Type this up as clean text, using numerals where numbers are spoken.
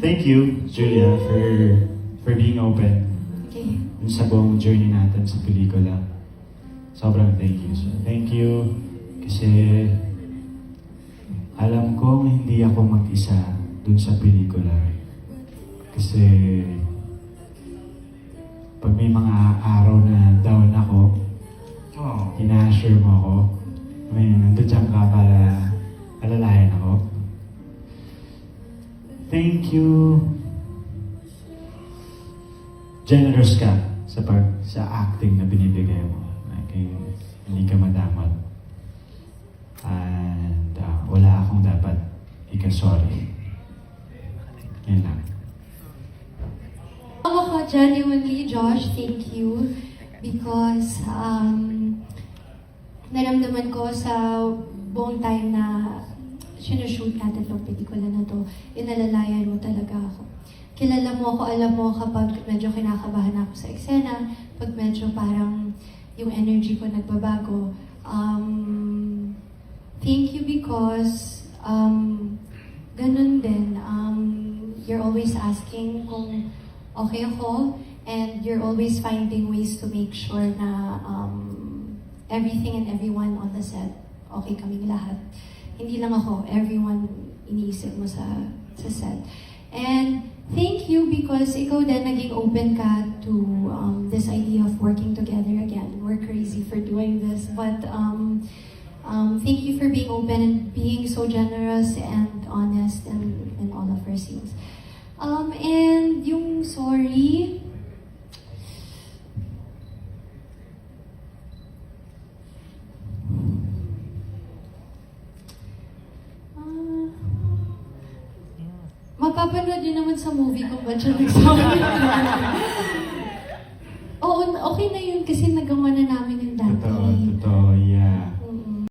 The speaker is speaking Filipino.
Thank you, Julia, for being open Okay. sa buong journey natin sa pelikula. Sobrang thank you. So, thank you kasi alam kong hindi ako mag-isa dun sa pelikula. Kasi pag may mga araw na down ako, ina-assure mo ako, nandun dyan ka para alalayan ako. Thank you. Generous ka sa acting na binibigay mo. Okay, hindi ka madamot. And wala akong dapat ika-sorry. Yan lang. Ako genuinely, Josh, thank you because naramdaman ko sa buong time na sinushoot natin itong pelikula na to, inalalayan mo talaga ako. Kilala mo ako, alam mo kapag medyo kinakabahan ako sa eksena, pag medyo parang yung energy ko nagbabago. Thank you because ganun din. You're always asking kung okay ako, and you're always finding ways to make sure na everything and everyone on the set, okay kaming lahat. Hindi lang ako, everyone iniisip mo sa set. And thank you because ikaw din naging open ka to this idea of working together again. We're crazy for doing this, but thank you for being open and being so generous and honest in all of our scenes. And yung sorry, mapapanood yun naman sa movie kung ba't siya nagsabi. Oo, okay na yun kasi nagawa na namin